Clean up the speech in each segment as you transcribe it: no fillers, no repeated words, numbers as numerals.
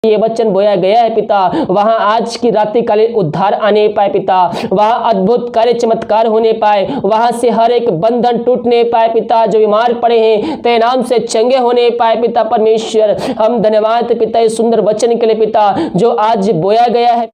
ये वचन बोया गया है पिता, वहां आज की रात्रिकालीन उद्धार आने पाए पिता, वहां अद्भुत कार्य चमत्कार होने पाए, वहां से हर एक बंधन टूटने पाए पिता। जो बीमार पड़े हैं तेरे नाम से चंगे होने पाए पिता परमेश्वर। हम धन्यवाद पिता इस सुंदर वचन के लिए पिता जो आज बोया गया है।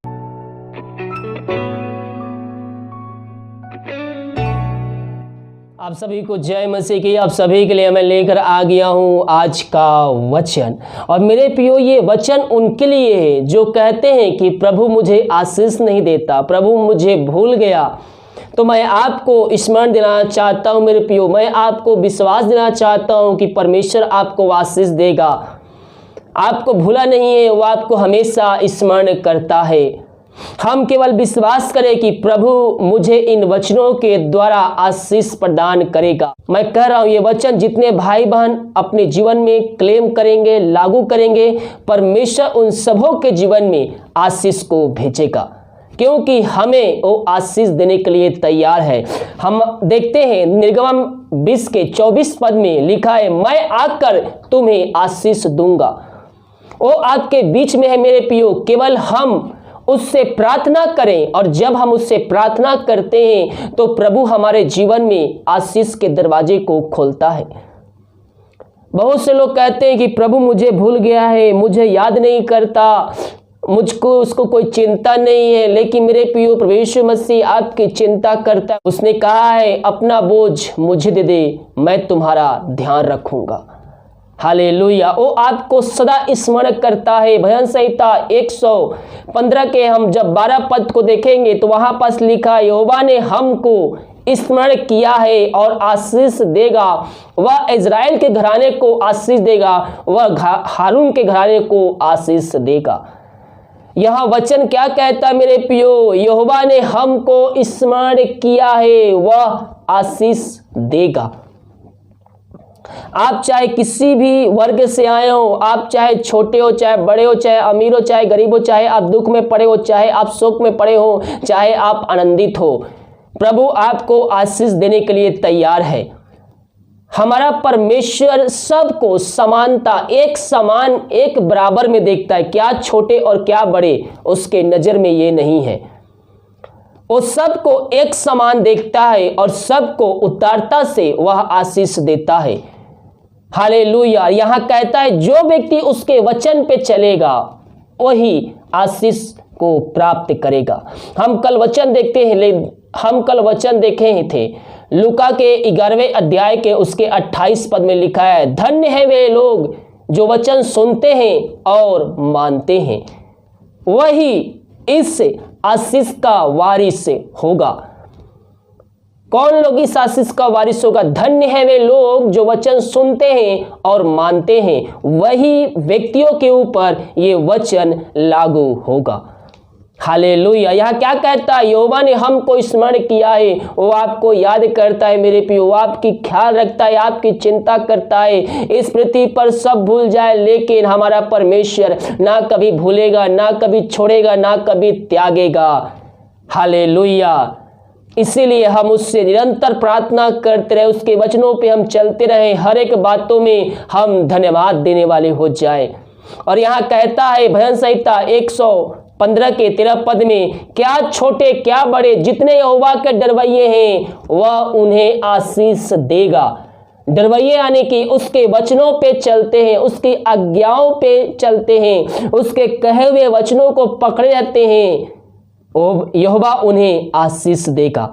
आप सभी को जय मसीह की। आप सभी के लिए मैं लेकर आ गया हूं आज का वचन। और मेरे प्रियो, ये वचन उनके लिए है जो कहते हैं कि प्रभु मुझे आशीष नहीं देता, प्रभु मुझे भूल गया। तो मैं आपको स्मरण देना चाहता हूं मेरे प्रियो, मैं आपको विश्वास देना चाहता हूं कि परमेश्वर आपको आशीष देगा। आपको भूला नहीं है, वो आपको हमेशा स्मरण करता है। हम केवल विश्वास करें कि प्रभु मुझे इन वचनों के द्वारा आशीष प्रदान करेगा। मैं कह रहा हूं ये वचन जितने भाई बहन अपने जीवन में क्लेम करेंगे, लागू करेंगे, परमेश्वर उन सबों के जीवन में आशीष को भेजेगा, क्योंकि हमें वो आशीष देने के लिए तैयार है। हम देखते हैं निर्गमन 20 के 24 पद में लिखा है, मैं आकर तुम्हें आशीष दूंगा। वो आपके बीच में है मेरे प्रियो, केवल हम उससे प्रार्थना करें। और जब हम उससे प्रार्थना करते हैं तो प्रभु हमारे जीवन में आशीष के दरवाजे को खोलता है। बहुत से लोग कहते हैं कि प्रभु मुझे भूल गया है, मुझे याद नहीं करता, मुझको उसको कोई चिंता नहीं है। लेकिन मेरे प्रियो, प्रभु यीशु मसीह आपकी चिंता करता है। उसने कहा है, अपना बोझ मुझे दे दे, मैं तुम्हारा ध्यान रखूंगा। हालेलुया। वो आपको सदा स्मरण करता है। भजन संहिता 115 के हम जब 12 पद को देखेंगे तो वहां पास लिखा, यहोवा ने हमको स्मरण किया है और आशीष देगा। वह इज़राइल के घराने को आशीष देगा, वह हारून के घराने को आशीष देगा। यह वचन क्या कहता है मेरे प्रियो, यहोवा ने हमको स्मरण किया है, वह आशीष देगा। आप चाहे किसी भी वर्ग से आए हो, आप चाहे छोटे हो, चाहे बड़े हो, चाहे अमीर हो, चाहे गरीब हो, चाहे आप दुख में पड़े हो, चाहे आप शोक में पड़े हो, चाहे आप आनंदित हो, प्रभु आपको आशीष देने के लिए तैयार है। हमारा परमेश्वर सबको समानता, एक समान, एक बराबर में देखता है। क्या छोटे और क्या बड़े उसके नजर में ये नहीं है। वो सबको एक समान देखता है और सबको उदारता से वह आशीष देता है। हालेलुया। यहाँ कहता है, जो व्यक्ति उसके वचन पे चलेगा वही आशीष को प्राप्त करेगा। हम कल वचन देखे ही थे लूका के 11वें अध्याय के उसके 28 पद में लिखा है, धन्य है वे लोग जो वचन सुनते हैं और मानते हैं, वही इस आशीष का वारिस होगा। कौन लोग इस आशीष का वारिस होगा? धन्य है वे लोग जो वचन सुनते हैं और मानते हैं, वही व्यक्तियों के ऊपर ये वचन लागू होगा। हालेलुया। यहाँ क्या कहता है, यहोवा ने हमको स्मरण किया है, वो आपको याद करता है मेरे प्रियो, वो आपकी ख्याल रखता है, आपकी चिंता करता है। इस पृथ्वी पर सब भूल जाए लेकिन हमारा परमेश्वर ना कभी भूलेगा, ना कभी छोड़ेगा, ना कभी त्यागेगा। हालेलुया। इसीलिए हम उससे निरंतर प्रार्थना करते रहे, उसके वचनों पे हम चलते रहे, हर एक बातों में हम धन्यवाद देने वाले हो जाए। और यहाँ कहता है भजन संहिता 115 के 13 पद में, क्या छोटे क्या बड़े जितने यहोवा के डरवैये हैं वह उन्हें आशीष देगा। डरवैये यानी कि उसके वचनों पे चलते हैं, उसकी आज्ञाओं पे चलते हैं, उसके कहे हुए वचनों को पकड़े रहते हैं, यहोवा उन्हें आशीष देगा।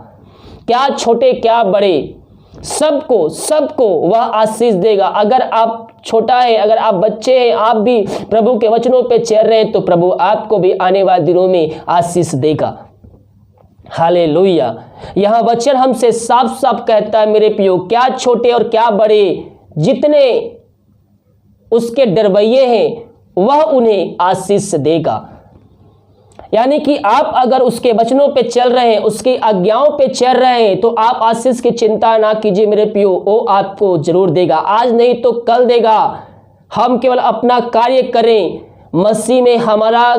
क्या छोटे क्या बड़े, सबको वह आशीष देगा। अगर आप छोटा है, अगर आप बच्चे हैं, आप भी प्रभु के वचनों पे चल रहे हैं तो प्रभु आपको भी आने वाले दिनों में आशीष देगा। हालेलुया। यह वचन हमसे साफ साफ कहता है मेरे प्रियो, क्या छोटे और क्या बड़े जितने उसके डरवैये हैं वह उन्हें आशीष देगा। यानी कि आप अगर उसके वचनों पे चल रहे हैं, उसकी आज्ञाओं पे चल रहे हैं तो आप आशीष की चिंता ना कीजिए मेरे प्रियो, वो आपको जरूर देगा। आज नहीं तो कल देगा। हम केवल अपना कार्य करें, मसीह में हमारा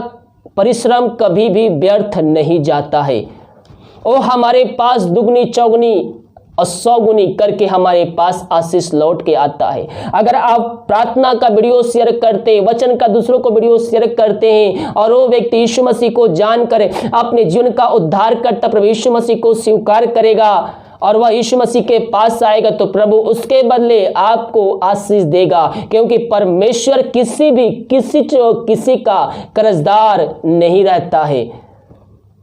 परिश्रम कभी भी व्यर्थ नहीं जाता है। वो हमारे पास दुगनी चौगनी और 100 गुनी करके हमारे पास आशीष लौट के आता है। अगर आप प्रार्थना का वीडियो शेयर करते, वचन का दूसरों को वीडियो शेयर करते हैं और वो व्यक्ति यीशु मसीह को जानकर अपने जीवन का उद्धारकर्ता प्रभु यीशु मसीह को स्वीकार करेगा और वह यीशु मसीह के पास आएगा, तो प्रभु उसके बदले आपको आशीष देगा, क्योंकि परमेश्वर किसी का कर्जदार नहीं रहता है।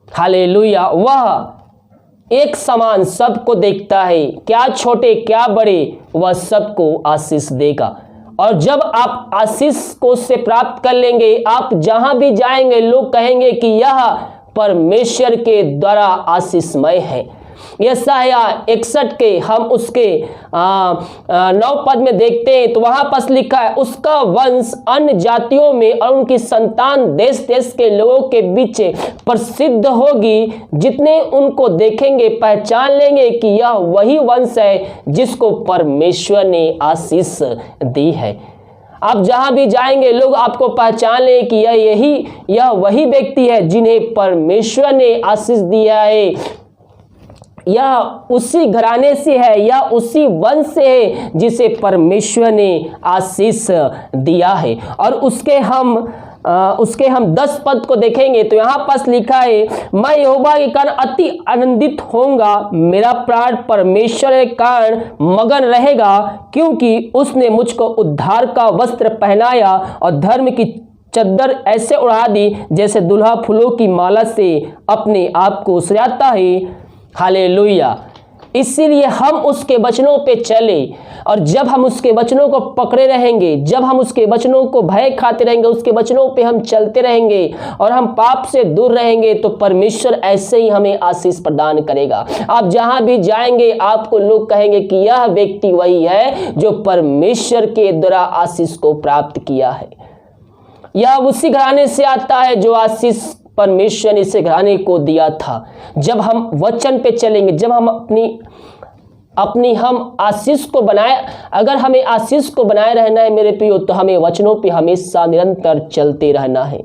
हालेलुया। वह एक समान सबको देखता है, क्या छोटे क्या बड़े, वह सबको आशीष देगा। और जब आप आशीष को से प्राप्त कर लेंगे, आप जहां भी जाएंगे लोग कहेंगे कि यह परमेश्वर के द्वारा आशीषमय है। यशायाह 61 के हम उसके 9 पद में देखते हैं, तो वहां पर लिखा है, उसका वंश अन्य जातियों में और उनकी संतान देश देश के लोगों के बीच प्रसिद्ध होगी। जितने उनको देखेंगे पहचान लेंगे कि यह वही वंश है जिसको परमेश्वर ने आशीष दी है। आप जहां भी जाएंगे लोग आपको पहचान लें कि यह वही व्यक्ति है जिन्हें परमेश्वर ने आशीष दिया है, या उसी घराने से है, या उसी वंश से है जिसे परमेश्वर ने आशीष दिया है। और उसके हम 10 पद को देखेंगे, तो यहाँ पास लिखा है, मैं यहोवा के कारण अति आनंदित होऊंगा, मेरा प्राण परमेश्वर के कारण मगन रहेगा, क्योंकि उसने मुझको उद्धार का वस्त्र पहनाया और धर्म की चद्दर ऐसे उड़ा दी जैसे दुल्हा फूलों की माला से अपने आप को सजाता है। हालेलुया। इसीलिए हम उसके वचनों पे चले, और जब हम उसके वचनों को पकड़े रहेंगे, जब हम उसके वचनों को भय खाते रहेंगे, उसके वचनों पे हम चलते रहेंगे और हम पाप से दूर रहेंगे, तो परमेश्वर ऐसे ही हमें आशीष प्रदान करेगा। आप जहां भी जाएंगे आपको लोग कहेंगे कि यह व्यक्ति वही है जो परमेश्वर के द्वारा आशीष को प्राप्त किया है। यह उसी घराने से आता है जो आशीष परमेश्वर ने इस घराने को दिया था। जब हम वचन पे चलेंगे, जब हम अपनी हम आशीष को बनाए, अगर हमें आशीष को बनाए रहना है मेरे प्रियो, तो हमें वचनों पे हमेशा निरंतर चलते रहना है।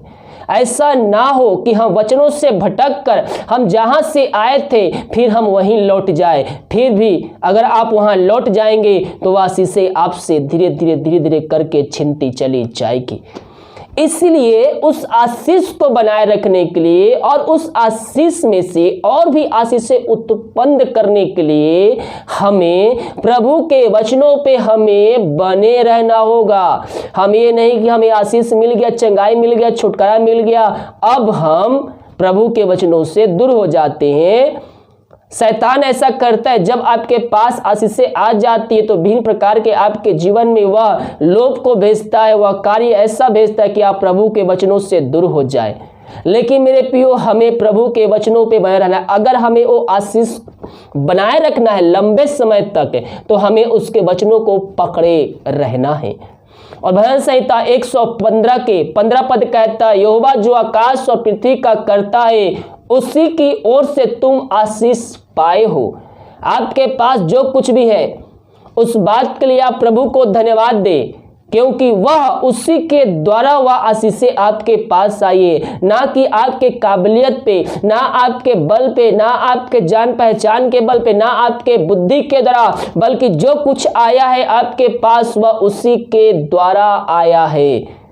ऐसा ना हो कि हम वचनों से भटक कर हम जहां से आए थे फिर हम वहीं लौट जाए। फिर भी अगर आप वहां लौट जाएंगे तो वह आशीषें आपसे धीरे धीरे करके छिनती चली जाएगी। इसलिए उस आशीष को बनाए रखने के लिए और उस आशीष में से और भी आशीषें उत्पन्न करने के लिए हमें प्रभु के वचनों पे हमें बने रहना होगा। हम ये नहीं कि हमें आशीष मिल गया, चंगाई मिल गया, छुटकारा मिल गया, अब हम प्रभु के वचनों से दूर हो जाते हैं। शैतान ऐसा करता है, जब आपके पास आशीषें आ जाती है तो भिन्न प्रकार के आपके जीवन में वह लोभ को भेजता है, वह कार्य ऐसा भेजता है कि आप प्रभु के वचनों से दूर हो जाए। लेकिन मेरे प्रियो, हमें प्रभु के वचनों पे बने रहना है। अगर हमें वो आशीष बनाए रखना है लंबे समय तक, तो हमें उसके वचनों को पकड़े रहना है। और भजन संहिता 115 के 15 पद कहता है, यहोवा जो आकाश और पृथ्वी का करता है उसी की ओर से तुम आशीष पाए हो। आपके पास जो कुछ भी है उस बात के लिए आप प्रभु को धन्यवाद दे, क्योंकि वह उसी के द्वारा वह आशीषें आपके पास आई है, ना कि आपके काबिलियत पे, ना आपके बल पे, ना आपके जान पहचान के बल पे, ना आपके बुद्धि के द्वारा, बल्कि जो कुछ आया है आपके पास वह उसी के द्वारा आया है।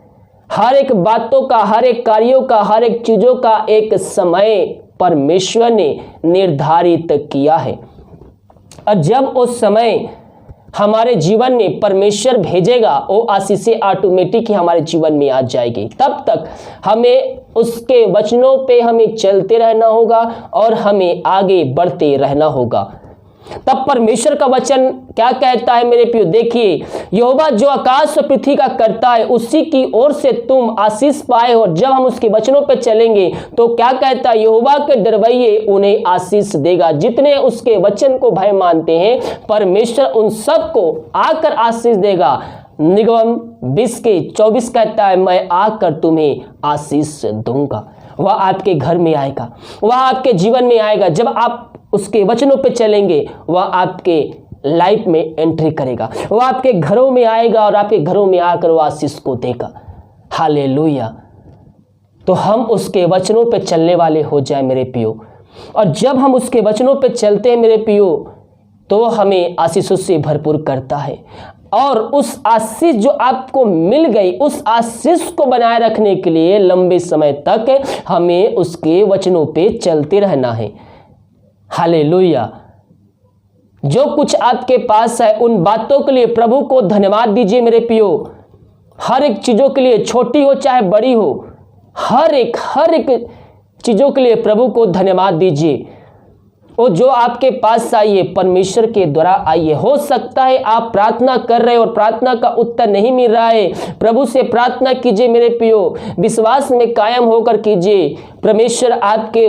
हर एक बातों का, हर एक कार्यों का, हर एक चीजों का एक समय परमेश्वर ने निर्धारित किया है। और जब उस समय हमारे जीवन में परमेश्वर भेजेगा, वो आशीषें ऑटोमेटिक ही हमारे जीवन में आ जाएगी। तब तक हमें उसके वचनों पे हमें चलते रहना होगा और हमें आगे बढ़ते रहना होगा। तब परमेश्वर का वचन क्या कहता है मेरे प्रियो, देखिए, यहोवा जो आकाश और पृथ्वी का करता है उसी की ओर से तुम आशीष पाए हो। जब हम उसके वचनों पर चलेंगे तो क्या कहता है, यहोवा के डरवैये उन्हें आशीष देगा। जितने उसके वचन को भय मानते हैं परमेश्वर उन सबको आकर आशीष देगा। निगम 20 के 24 कहता है, मैं आकर तुम्हें आशीष दूंगा। वह आपके घर में आएगा, वह आपके जीवन में आएगा। जब आप उसके वचनों पे चलेंगे वह आपके लाइफ में एंट्री करेगा, वह आपके घरों में आएगा और आपके घरों में आकर वह आशीष को देगा। हालेलुया। तो हम उसके वचनों पे चलने वाले हो जाए मेरे प्रियो। और जब हम उसके वचनों पे चलते हैं मेरे प्रियो, तो हमें आशीषों से भरपूर करता है। और उस आशीष जो आपको मिल गई, उस आशीष को बनाए रखने के लिए लंबे समय तक हमें उसके वचनों पे चलते रहना है। हालेलुया। जो कुछ आपके पास है उन बातों के लिए प्रभु को धन्यवाद दीजिए मेरे प्रियो। हर एक चीज़ों के लिए, छोटी हो चाहे बड़ी हो, हर एक चीज़ों के लिए प्रभु को धन्यवाद दीजिए। और जो आपके पास आई है परमेश्वर के द्वारा आई है। हो सकता है आप प्रार्थना कर रहे हो और प्रार्थना का उत्तर नहीं मिल रहा है, प्रभु से प्रार्थना कीजिए मेरे प्रियो, विश्वास में कायम होकर कीजिए। परमेश्वर आपके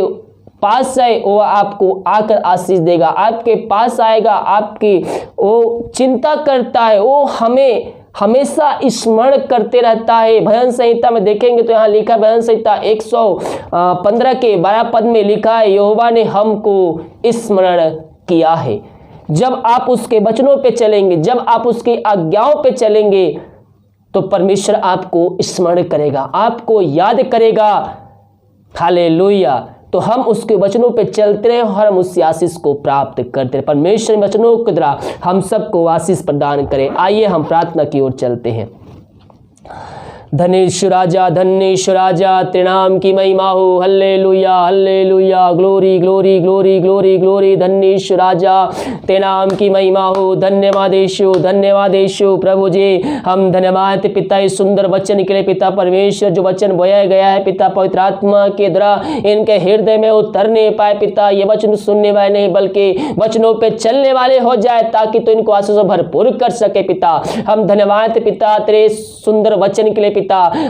पास है, वो आपको आकर आशीष देगा, आपके पास आएगा, आपकी वो चिंता करता है, वो हमें हमेशा स्मरण करते रहता है। भजन संहिता में देखेंगे तो यहाँ लिखा, भजन संहिता 115 के 12 पद में लिखा है, यहोवा ने हमको स्मरण किया है। जब आप उसके वचनों पे चलेंगे, जब आप उसकी आज्ञाओं पे चलेंगे, तो परमेश्वर आपको स्मरण करेगा, आपको याद करेगा। हालेलुया। तो हम उसके वचनों पे चलते रहे और हम उससे आशीष को प्राप्त करते रहे। परमेश्वर वचनों के द्वारा हम सबको आशीष प्रदान करें। आइए हम प्रार्थना की ओर चलते हैं। धन्येश्वर राजा, धन्येश्वर राजा, तेरे नाम की महिमा हो। Hallelujah, hallelujah, glory glory glory glory glory. धन्येश्वर राजा, तेरे नाम की महिमा हो। धन्यवाद यीशु, धन्यवाद यीशु। प्रभु जी हम धन्यवाद पिता इस सुंदर वचन के लिए पिता परमेश्वर, जो वचन बोया गया है पिता पवित्र आत्मा के द्वारा इनके हृदय में उतरने पाए पिता। ये वचन सुनने वाले नहीं बल्कि वचनों पे चलने वाले हो जाए, ताकि तो इनको आशीष भरपूर कर सके पिता। हम धन्यवाद पिता तेरे सुंदर वचन के लिए पिता।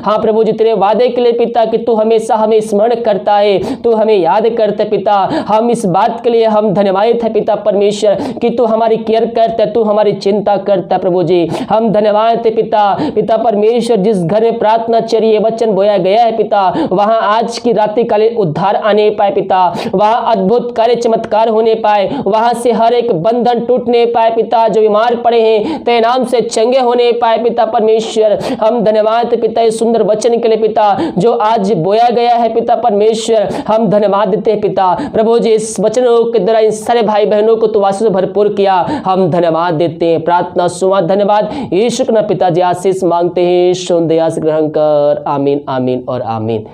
हाँ प्रभु जी, तेरे वादे के लिए पिता कि तू हमेशा हमें स्मरण करता है, तू हमें याद करता है पिता। हम इस बात के लिए हम धन्यवाद है पिता परमेश्वर कि तू हमारी केयर करता है, तू हमारी चिंता करता है प्रभु जी। हम धन्यवाद है पिता। पिता परमेश्वर, जिस घर में प्रार्थना चलिए वचन बोया गया है पिता, वहां आज की रात्रि कालीन उद्धार आने पाए पिता, वहां अद्भुत कार्य चमत्कार होने पाए, वहां से हर एक बंधन टूटने पाए पिता। जो बीमार पड़े हैं तेरे नाम से चंगे होने पाए पिता परमेश्वर। हम धन्यवाद पिता इस सुंदर वचन के लिए पिता, जो आज बोया गया है पिता परमेश्वर। हम धन्यवाद देते हैं पिता प्रभु जी, इस वचनों के द्वारा इन सारे भाई बहनों को तू आशीष से भरपूर किया। हम धन्यवाद देते हैं, प्रार्थना सुना धन्यवाद यीशु के नाम पिताजी आशीष मांगते हैं, सुन दया से ग्रहण कर। आमीन, आमीन और आमीन।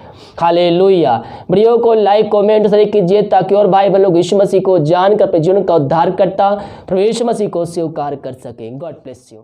हालेलुया। वीडियो को लाइक कमेंट शेयर कीजिए, ताकि और भाई बहन लोग यीशु मसीह को जानकर अपने जीवन का उद्धार करता प्रभु यीशु मसीह को स्वीकार कर सकें। God bless you.